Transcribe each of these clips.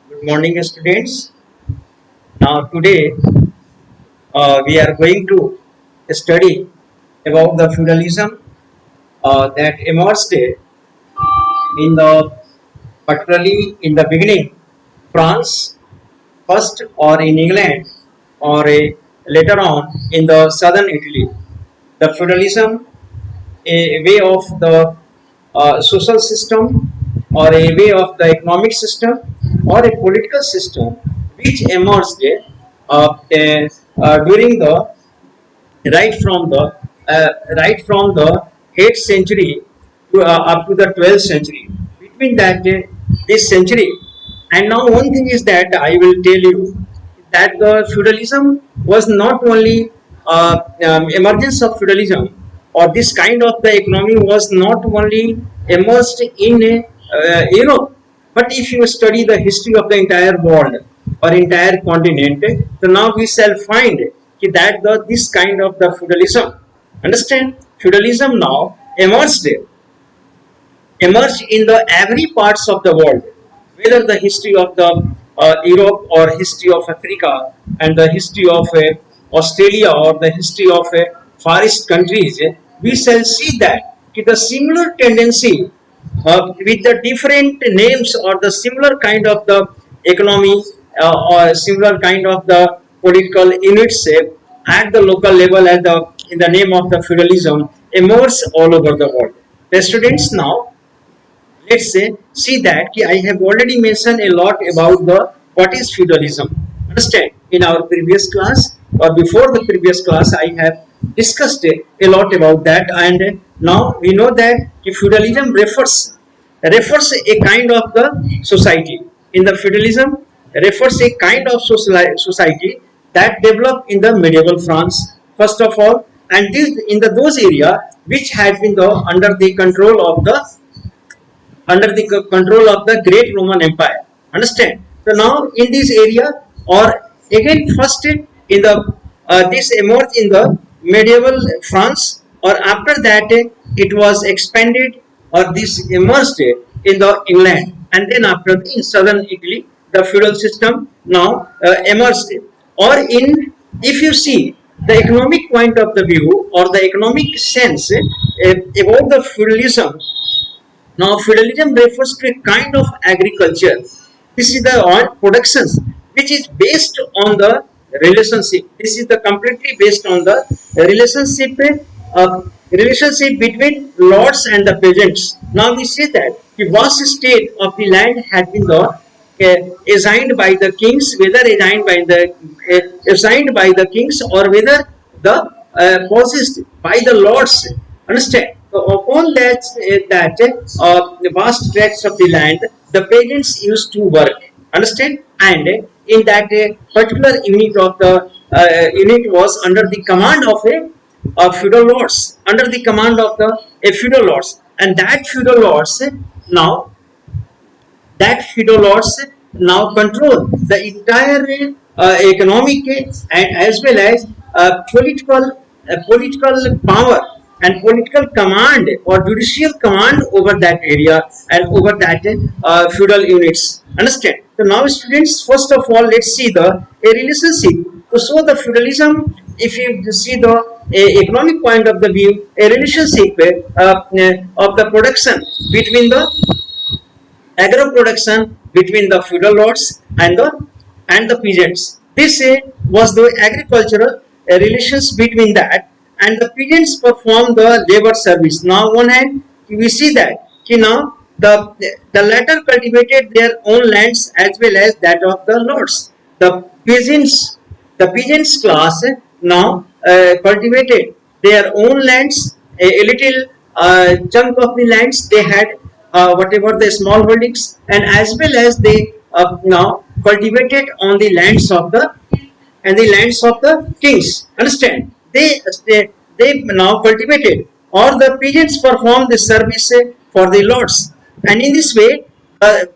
Good morning, students. Now, today we are going to study about the feudalism that emerged in the particularly in the beginning, France first, or in England, or later on in the southern Italy. The feudalism, a way of the social system, or a way of the economic system, or a political system which emerged during the right from the 8th century to, up to the 12th century. Between that this century, and now one thing is that I will tell you that the feudalism was not only emergence of feudalism, or this kind of the economy was not only emerged in Europe, but if you study the history of the entire world or entire continent, so now we shall find that this kind of the feudalism, understand, feudalism now emerged in the every parts of the world, whether the history of the Europe, or history of Africa, and the history of Australia, or the history of Far East countries. We shall see that the similar tendency with the different names, or the similar kind of the economy, or similar kind of the political units at the local level, at the in the name of the feudalism, emerge all over the world. The students, now let's say see that I have already mentioned a lot about the what is feudalism. Understand, in our previous class, or before the previous class, I have discussed a lot about that, and now we know that feudalism refers a kind of the society. In the feudalism refers a kind of society that developed in the medieval France first of all, and this in the those area which had been the under the control of the great Roman Empire. Understand? So now in this area, or again first in the this emerged in the medieval France, or after that it was expanded, or this emerged in the England, and then after in southern Italy the feudal system now emerged. Or in, if you see the economic point of the view, or the economic sense about the feudalism, now, feudalism refers to a kind of agriculture. This is the all productions which is based on the relationship. This is the completely based on the relationship between lords and the peasants. Now we see that the vast state of the land had been assigned by the kings, whether assigned by the kings, or whether the possessed by the lords. Understand? So upon the vast tracts of the land, the peasants used to work. Understand? And in that particular unit of the unit was under the command of a feudal lords, under the command of the feudal lords, and that feudal lords now control the entire economic and as well as political power and political command, or judicial command over that area and over that feudal units. Understand? So now students, first of all, let's see the a relationship. So the feudalism, if you see the economic point of the view, a relationship of the production between the agro production between the feudal lords and the peasants. This was the agricultural relations between that, and the peasants perform the labor service. Now, on one hand, we see that now the latter cultivated their own lands as well as that of the lords. The peasants class now cultivated their own lands, a little chunk of the lands they had, whatever the small holdings, and as well as they now cultivated on the lands of the kings. Understand? They now cultivated, or the peasants perform the service for the lords, and in this way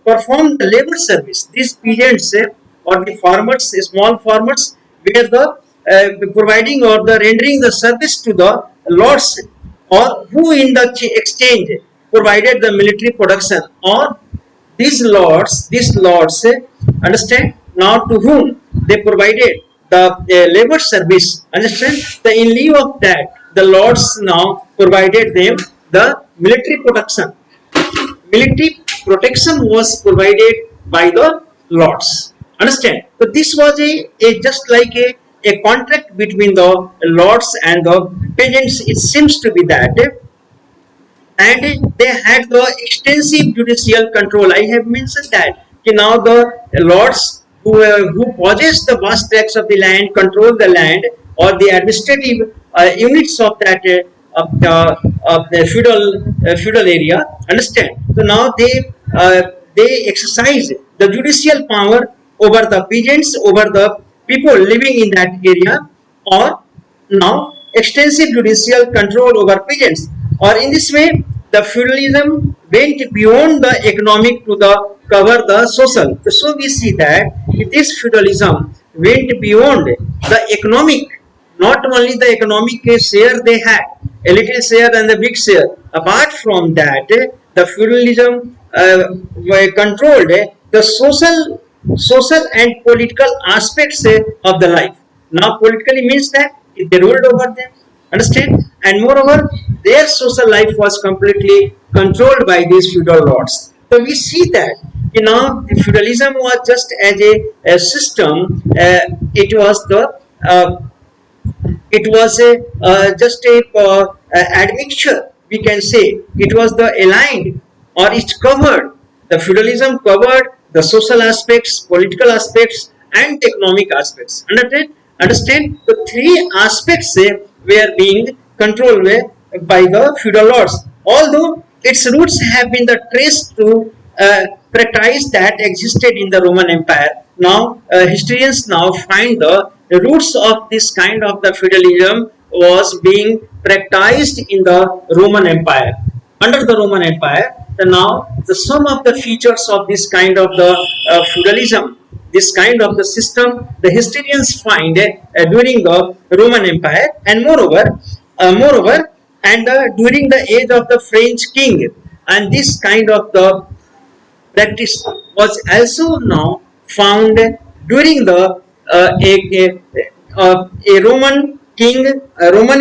perform the labor service. These peasants or the farmers, small farmers, were the providing or the rendering the service to the lords, or who in the exchange provided the military production, or these lords, understand, now to whom they provided the labor service, understand, the in lieu of that the lords now provided them the military protection. Military protection was provided by the lords, understand. So this was a just like a contract between the lords and the peasants. It seems to be that, and they had the extensive judicial control. I have mentioned that now the lords who possess the vast tracts of the land, control the land or the administrative units of that the feudal area. Understand? So now they exercise the judicial power over the peasants, over the people living in that area, or now extensive judicial control over peasants. Or in this way, the feudalism went beyond the economic to the cover the social. So we see that this feudalism went beyond the economic, not only the economic share they had, a little share and the big share. Apart from that, the feudalism controlled the social and political aspects of the life. Now politically means that they ruled over them, understand, and moreover their social life was completely controlled by these feudal lords. So we see that now the feudalism was just as a system. It was the it was a just a admixture, we can say. It was the aligned, or it covered, the feudalism covered the social aspects, political aspects and economic aspects. Understand the three aspects were being controlled by the feudal lords, although its roots have been the traced to practice that existed in the Roman Empire. Now historians now find the roots of this kind of the feudalism was being practiced in the Roman Empire. Under the Roman Empire, now the some of the features of this kind of the feudalism, this kind of the system, the historians find during the Roman Empire, and moreover, and during the age of the French king, and this kind of the practice was also now found during the a Roman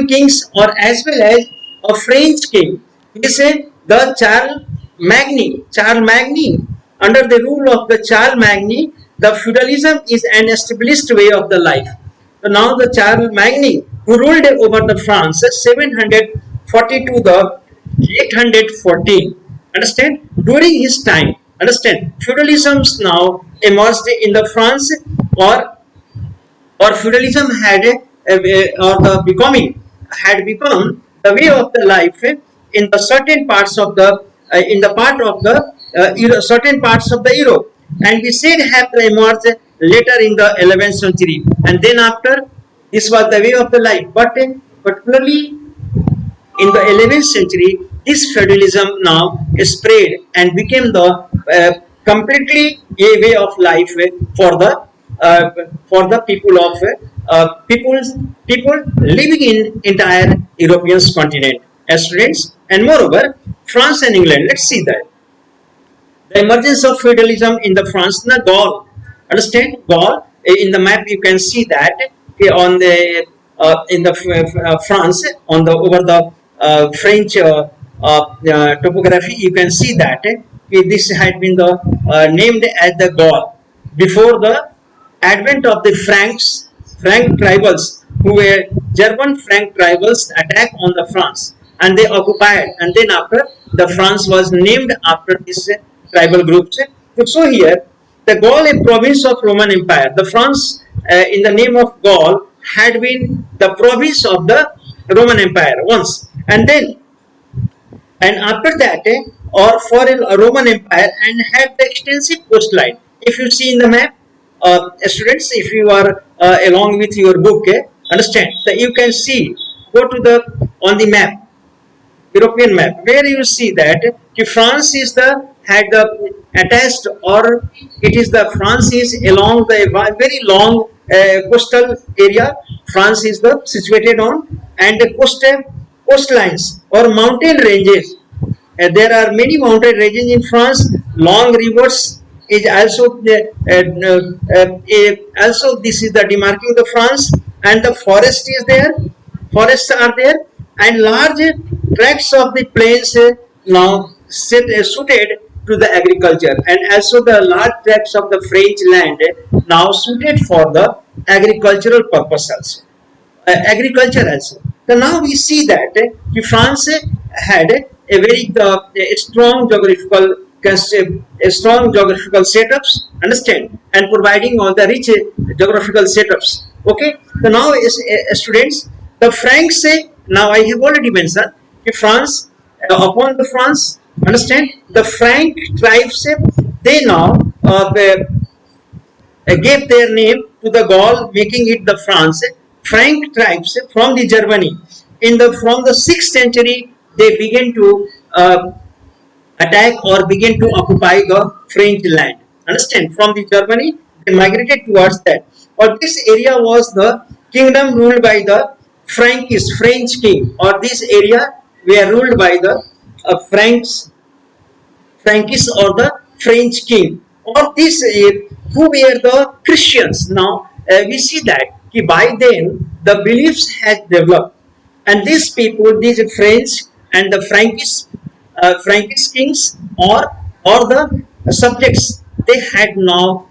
kings, or as well as a French king. We say the Charles Magny. Under the rule of the Charles Magny, the feudalism is an established way of the life. So now the Charles Magny, who ruled over the France 742 the 814. Understand? During his time, understand, feudalisms now emerged in the France, or feudalism had had become the way of the life in the certain parts of the certain parts of the Europe, and we said have emerged later in the 11th century, and then after this was the way of the life. But particularly in the 11th century, this feudalism now spread and became the completely a way of life for the people of people living in entire European continent as students. And moreover, France and England. Let's see that the emergence of feudalism in the France, na Gaul. Understand Gaul in the map you can see that on the in the France on the over the French topography you can see that this had been the named as the Gaul before the advent of the Frank tribals, who were German Frank tribals, attack on the France, and they occupied, and then after the France was named after this tribal groups. So here the Gaul, a province of Roman Empire, the France in the name of Gaul had been the province of the Roman Empire once, and then and after that or for a Roman Empire, and had the extensive coastline. If you see in the map, students, if you are along with your book, understand that you can see, go to the on the map, European map, where you see that France is the had the attached, or it is the France is along the very long coastal area. France is the situated on, and the coastlines or mountain ranges There are many mountain regions in France. Long rivers is also also this is the demarking the France, and the forest is there. Forests are there, and large tracts of the plains now suited to the agriculture, and also the large tracts of the French land now suited for the agricultural purposes, agriculture also. So now we see that France had a very a strong geographical a strong geographical setups, understand, and providing all the rich geographical setups. Okay, so now students, the Franks now I have already mentioned France upon the France, understand, the Frank tribes they now gave their name to the Gaul, making it the France. Frank tribes from the Germany. In the from the 6th century, they began to attack or begin to occupy the French land. Understand? From the Germany, they migrated towards that. Or this area was the kingdom ruled by the Frankish French king. Or this area were ruled by the Frankish or the French king. Or this who were the Christians. Now we see that by then the beliefs had developed, and these people, these French and the Frankish kings or the subjects, they had now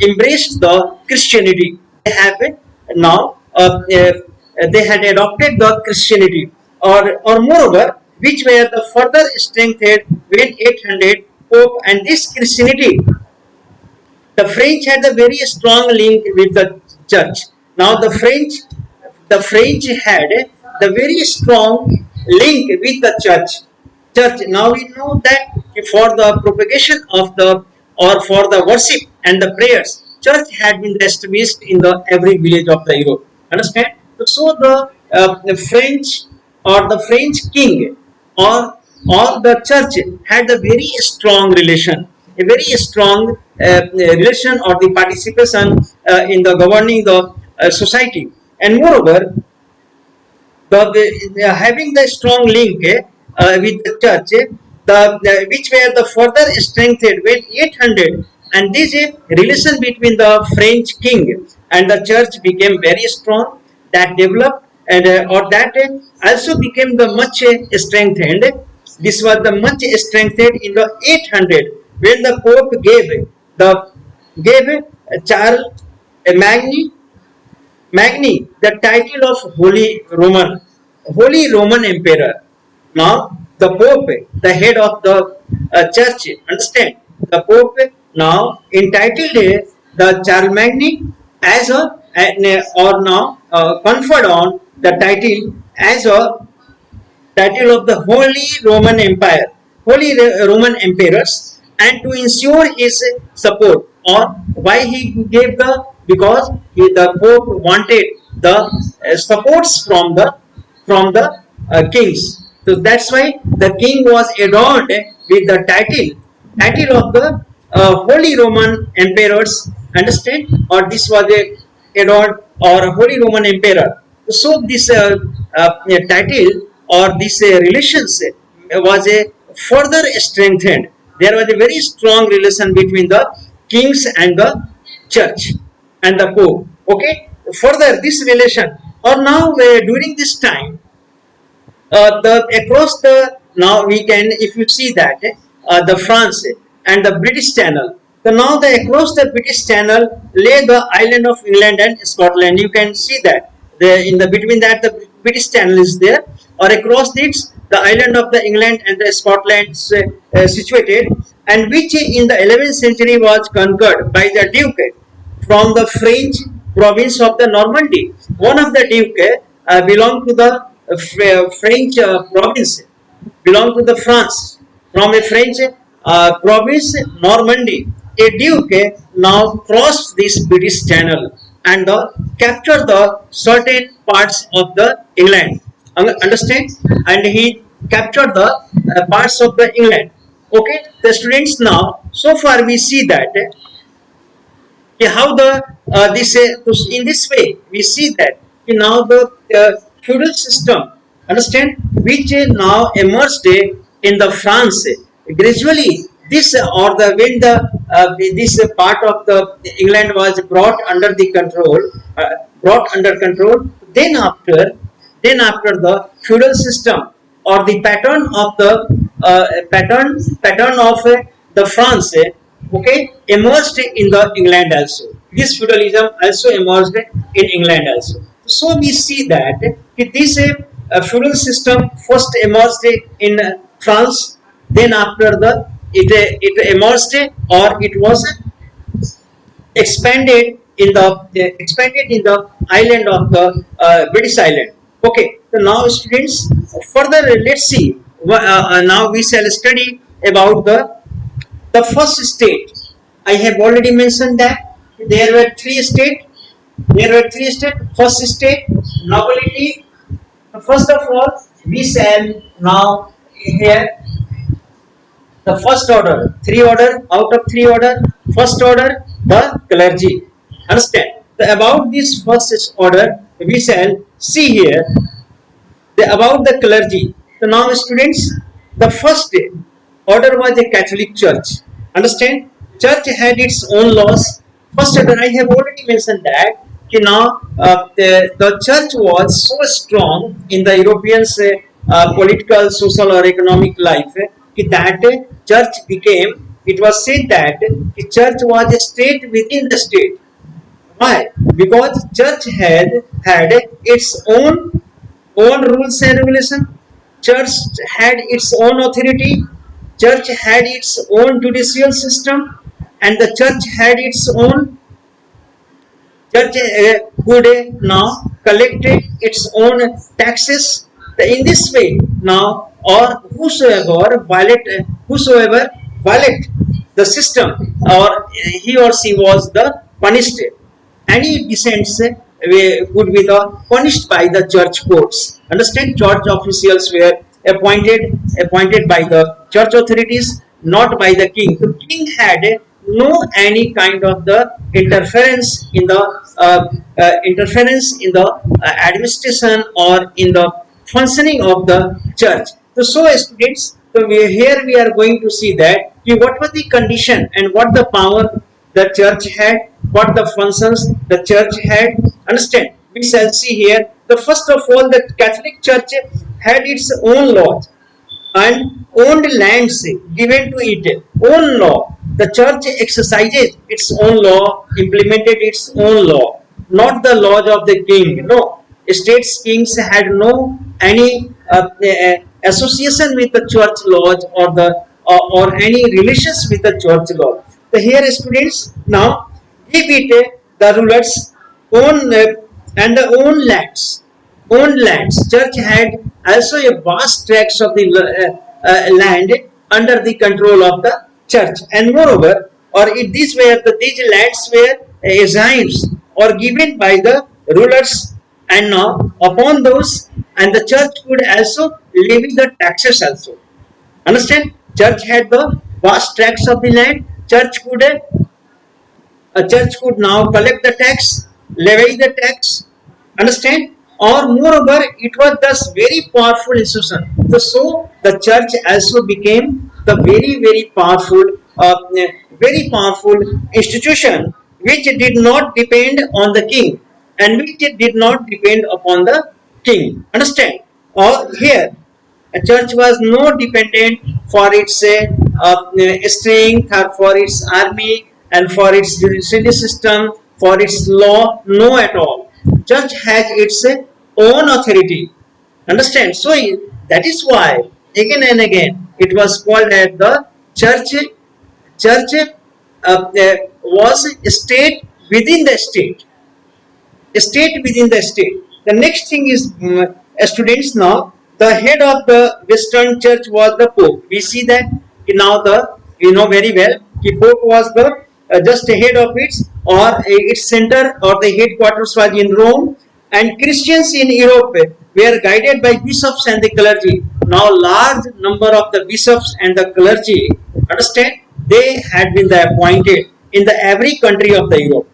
embraced the Christianity. They have now they had adopted the Christianity, or moreover, which were the further strengthened when 800 Pope, and this Christianity, the French had a very strong link with the church. Now the French had the very strong link with the church. Now we know that for the propagation of the or for the worship and the prayers, church had been established in the every village of the Europe. Understand? So the French or the French king or the church had a very strong relation, a very strong relation or the participation in the governing the society, and moreover, having the strong link with the church, which were the further strengthened when 800, and this relation between the French king and the church became very strong, that developed, and or that also became the much strengthened. This was the much strengthened in the 800 when the Pope gave Charles Magni the title of Holy Roman Emperor. Now the Pope, the head of the church, understand, the Pope now entitled the Charles Magni as a or now conferred on the title as a title of the Holy Roman Empire, Holy Roman Emperors, and to ensure his support. Or why he gave because the Pope wanted the supports from the kings. So that's why the king was adorned with the title of the Holy Roman Emperors. Understand? Or this was a adorned or Holy Roman Emperor. So this title or this relations was a further strengthened. There was a very strong relation between the kings and the church and the Pope. Okay, further this relation, or now during this time, the across the, now we can, if you see that the France and the British Channel. So now the across the British Channel lay the island of England and Scotland. You can see that in the between that the British Channel is there, or across it the island of the England and the Scotland situated, and which in the 11th century was conquered by the Duke from the French province of the Normandy. One of the Duke belonged to the French province, belonged to the France, from a French province Normandy. A Duke now crossed this British Channel and captured the certain parts of the England. Understand? And he captured the parts of the England. Okay, the students, now so far we see that how the this in this way we see that now the feudal system understand, which now emerged in the France. Gradually, this or the when the this part of the England was brought under control. Then after the feudal system or the pattern of the France, okay, emerged in the England also. This feudalism also emerged in England also. So we see that this feudal system first emerged in France, then after the it emerged or it was expanded in the island of the British island. Okay, so now students, further let's see. Now we shall study about the first state. I have already mentioned that there were three states. There were three states. First state, nobility. First of all, we shall now here the first order, three order out of three order. First order, the clergy. Understand? About this first order, we shall see here about the clergy. So now, students, the first order was a Catholic Church. Understand? Church had its own laws. First order, I have already mentioned that. Now, the church was so strong in the Europeans' political, social, or economic life that church became. It was said that the church was a state within the state. Why? Because church had its own rules and regulation. Church had its own authority. Church had its own judicial system, and the church had its own. Church could now collect its own taxes. In this way, now or whosoever violate the system, or he or she was the punished. Any dissents would be the punished by the church courts. Understand? Church officials were appointed by the church authorities, not by the king. The king had no any kind of the interference in the administration or in the functioning of the church. So students, here we are going to see that what was the condition and what the power the church had, what the functions the church had. Understand? We shall see here. The first of all, the Catholic Church had its own laws and owned lands given to it. Own law. The church exercises its own law, implemented its own law, not the laws of the king. No, states kings had no any association with the church laws or any relations with the church law. So here, students, now give it the rulers own and the own lands. Own lands. Church had also a vast tracts of the land under the control of the church, and moreover, or in this way, these lands were assigned or given by the rulers, and now upon those, and the church could also levy the taxes also. Understand? Church had the vast tracts of the land. A church could now collect the tax, levy the tax. Understand? Or moreover, it was thus very powerful institution. So the church also became the very powerful institution, which did not depend on the king and which did not depend upon the king. Understand? Or here, a church was no dependent for its strength, or for its army, and for its judicial system, for its law. No, at all. Church has its own authority. Understand? So that is why again and again it was called as the church. Church was a state within the state. A state within the state. The next thing is, students, now the head of the Western Church was the Pope. We see that now you know very well, the Pope was the just ahead of its center, or the headquarters was in Rome, and Christians in Europe were guided by bishops and the clergy. Now large number of the bishops and the clergy, understand, they had been appointed in the every country of the Europe.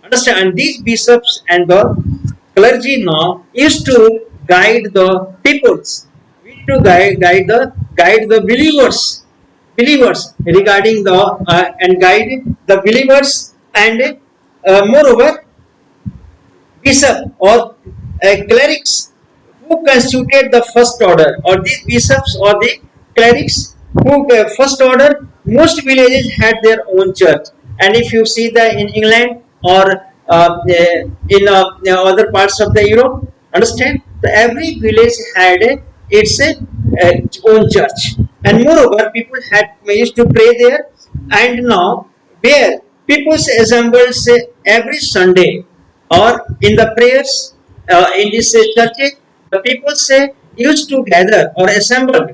Understand? And these bishops and the clergy now used to guide the peoples. We need to guide the believers regarding the and guide the believers, and moreover bishop or clerics who constituted the first order, or these bishops or the clerics who first order. Most villages had their own church, and if you see the in England or in other parts of the Europe, understand, so every village had its own church, and moreover people had used to pray there. And now where people assembled say every Sunday, or in the prayers in this churches, the people say used to gather or assembled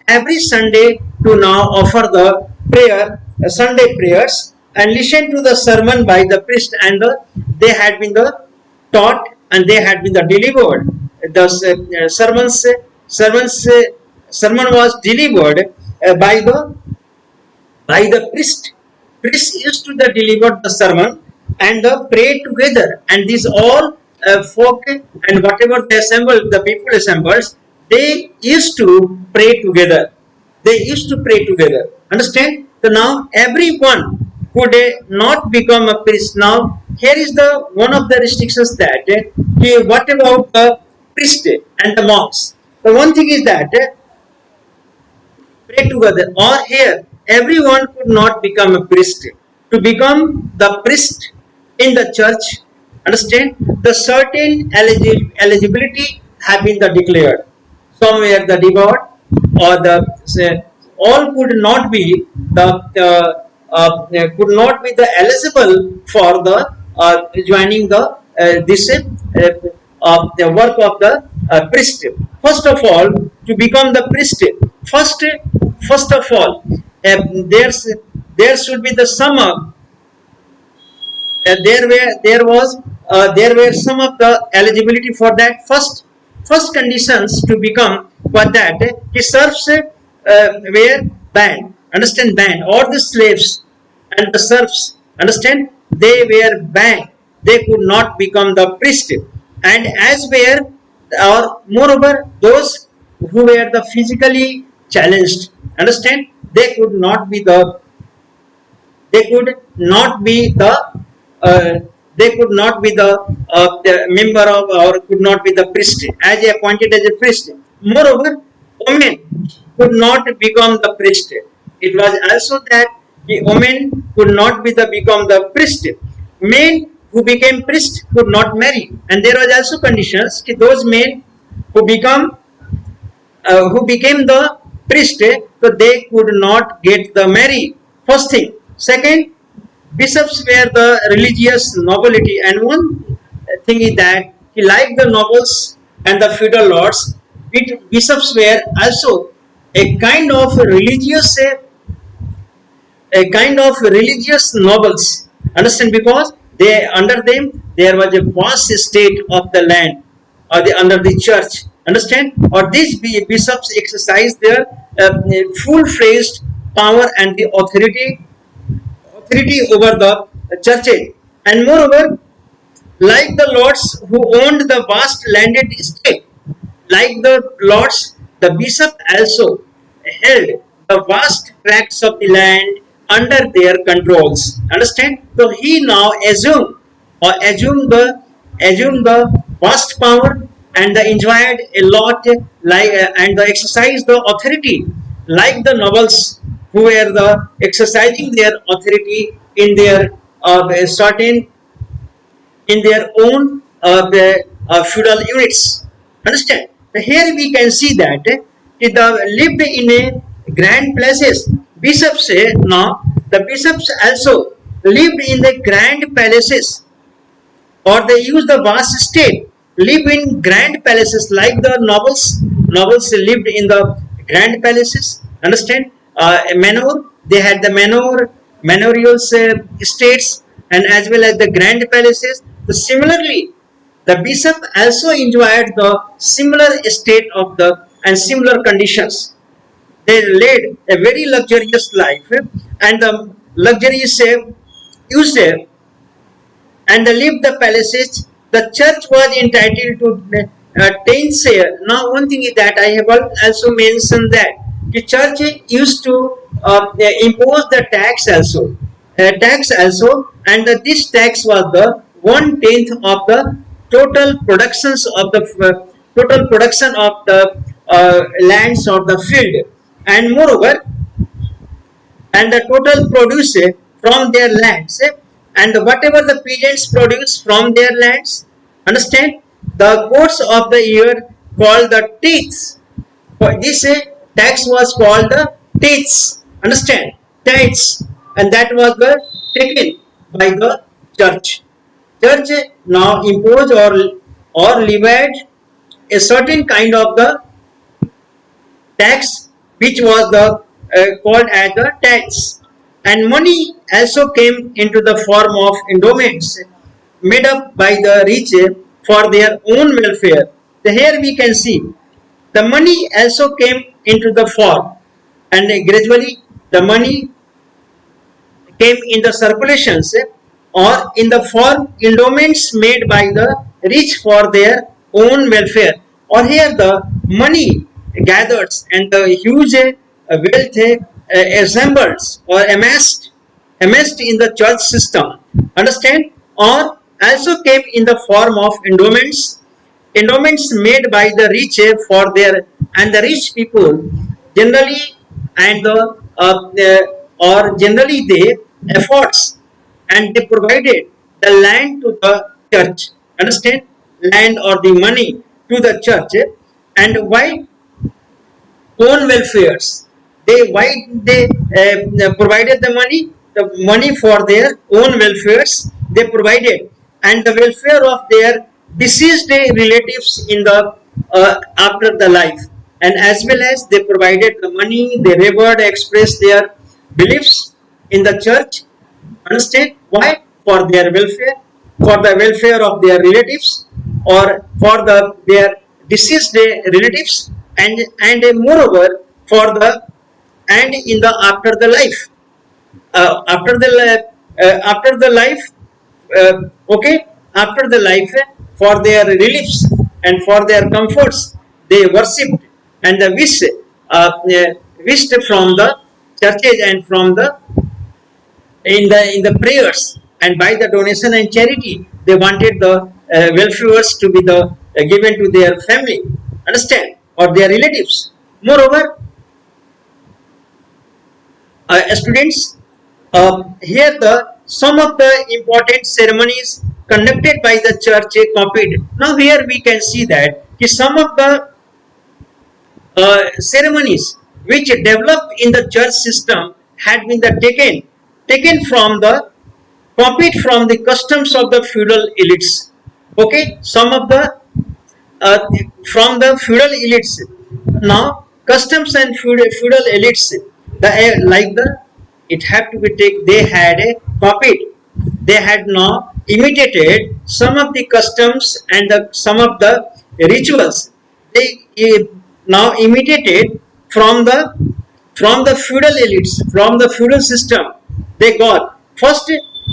every Sunday to now offer the prayer, Sunday prayers, and listen to the sermon by the priest, and they had been the taught, and they had been the delivered. The sermons sermon was delivered by the priest. Priest used to the deliver the sermon and the pray together, and these all folk and whatever they assembled, the people assembled, they used to pray together. They used to pray together. Understand? So now everyone could not become a priest. Now here is the one of the restrictions that what about the priest and the monks? The one thing is that pray together, or here everyone could not become a priest. To become the priest in the church, understand, the certain eligibility have been the declared. Some were the devout, or the all could not be the could not be the eligible for the joining the this the work of the priest. First of all, to become the priest, first of all, there's there should be the sum of there were some of the eligibility for that. First conditions to become for that, the serfs were banned. Understand, banned, or the slaves and the serfs, understand, they were banned. They could not become the priest. And as were, or moreover, those who were the physically challenged, understand, they could not be the they could not be the they could not be the member of, or could not be the priest as appointed as a priest. Moreover, women could not become the priest. It was also that the women could not be the become the priest. Men who became priest could not marry, and there was also conditions that those men who became the priest, so they could not get the marry. First thing. Second, bishops were the religious nobility, and one thing is that like the nobles and the feudal lords, bishops were also a kind of religious nobles. Understand? Because they under them there was a vast state of the land, or the under the church. Understand? Or these bishops exercised their full-fledged power and the authority over the churches. And moreover, like the lords who owned the vast landed estate, like the lords, the bishop also held the vast tracts of the land under their controls. Understand? So he now assumed the vast power, and enjoyed a lot, like and exercised the authority like the nobles who were the exercising their authority in their certain in their own feudal units. Understand? So here we can see that the lived in a grand places. Bishops say now the bishops also lived in the grand palaces, or they use the vast estate, live in grand palaces like the nobles. Nobles lived in the grand palaces. Understand? Manor, they had the manorial estates, and as well as the grand palaces. So similarly, the bishop also enjoyed the similar estate of the and similar conditions. They led a very luxurious life, and the luxuries used and they lived the palaces. The church was entitled to 10th now one thing is that I have also mentioned that the church used to impose the tax also, and this tax was the 1/10 of the total productions of the total production of the lands or the field, and moreover, and the total produce from their lands, and whatever the peasants produce from their lands, understand, the goods of the year called the tithes. For this tax was called the tithes, understand, tithes, and that was the taken by the church. Church now imposed or levied a certain kind of the tax, which was the called as the tax, and money also came into the form of endowments made up by the rich for their own welfare. So here we can see the money also came into the form, and gradually the money came in the circulations or in the form endowments made by the rich for their own welfare. Or here the money gathers and the huge wealth assembles or amassed in the church system, understand, or also came in the form of endowments made by the rich for their, and the rich people generally, and or generally they efforts, and they provided the land to the church, understand, land or the money to the church, and why own welfares, they, why they provided the money for their own welfares they provided, and the welfare of their deceased relatives in the after the life, and as well as they provided the money, they revered, expressed their beliefs in the church, understand, why, for their welfare, for the welfare of their relatives, or for their deceased relatives, and moreover for the, and in the after the life, after the life, okay, after the life, for their reliefs and for their comforts they worshipped, and the wished from the churches and from the in the prayers, and by the donation and charity they wanted the welfares to be the given to their family, understand, or their relatives. Moreover, students, here the some of the important ceremonies conducted by the church copied. Now here we can see that some of the ceremonies which developed in the church system had been taken from the copied from the customs of the feudal elites. Okay, some of the uh, from the feudal elites. Now customs and feudal elites, the like the, it had to be take, they had a copied, they had now imitated some of the customs and some of the rituals, they now imitated from the feudal elites, from the feudal system. They got first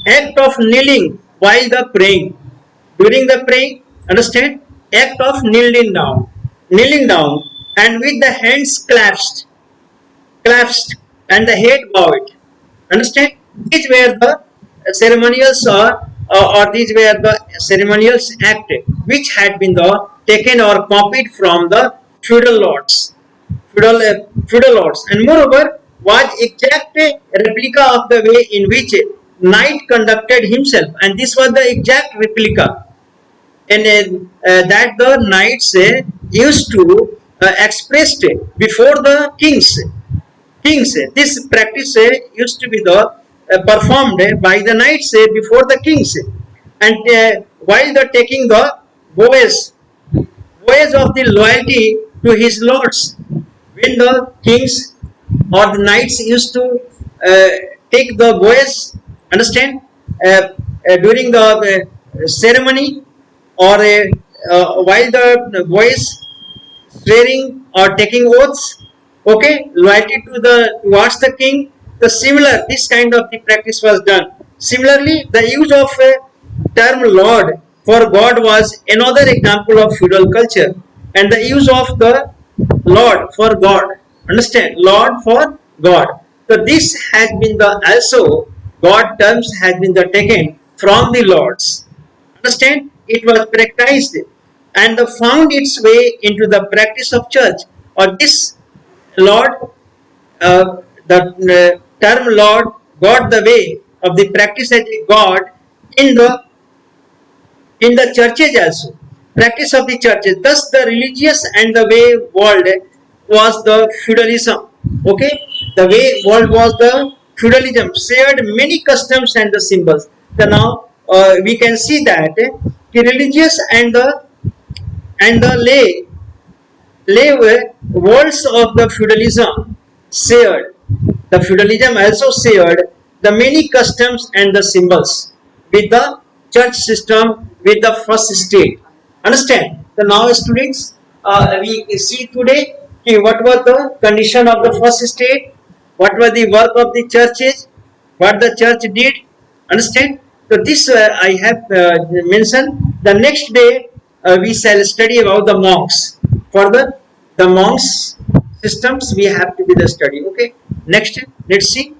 act of kneeling while the praying, during the praying, understand, act of kneeling down, and with the hands clasped and the head bowed, understand, these were the ceremonials, or these were the ceremonials act which had been the taken or copied from the feudal lords, feudal lords, and moreover was exact replica of the way in which knight conducted himself, and this was the exact replica, and that the knights used to expressed before the kings. This practice used to be the performed by the knights before the kings, and while the taking the vows of the loyalty to his lords, when the kings or the knights used to take the vows, understand, during the ceremony, or while the vows swearing or taking oaths, okay, loyalty to the towards the king, the similar, this kind of the practice was done. Similarly, the use of term lord for God was another example of feudal culture, and the use of the Lord for God. Understand? Lord for God. So this has been the also God terms has been the taken from the lords. Understand? It was practiced and found its way into the practice of church. Or this Lord, the term Lord got the way of the practice as a God in the churches also. Practice of the churches. Thus the religious and the way world was the feudalism. Okay, the way world was the feudalism shared many customs and the symbols. So now we can see that the religious and the lay worlds of the feudalism shared. The feudalism also shared the many customs and the symbols with the church system with the first state. Understand? So now, students, we see today what was the condition of the first state, what was the work of the churches, what the church did. Understand? So this I have mentioned. The next day we shall study about the monks. For the monks systems we have to be the study. Okay. Next, let's see.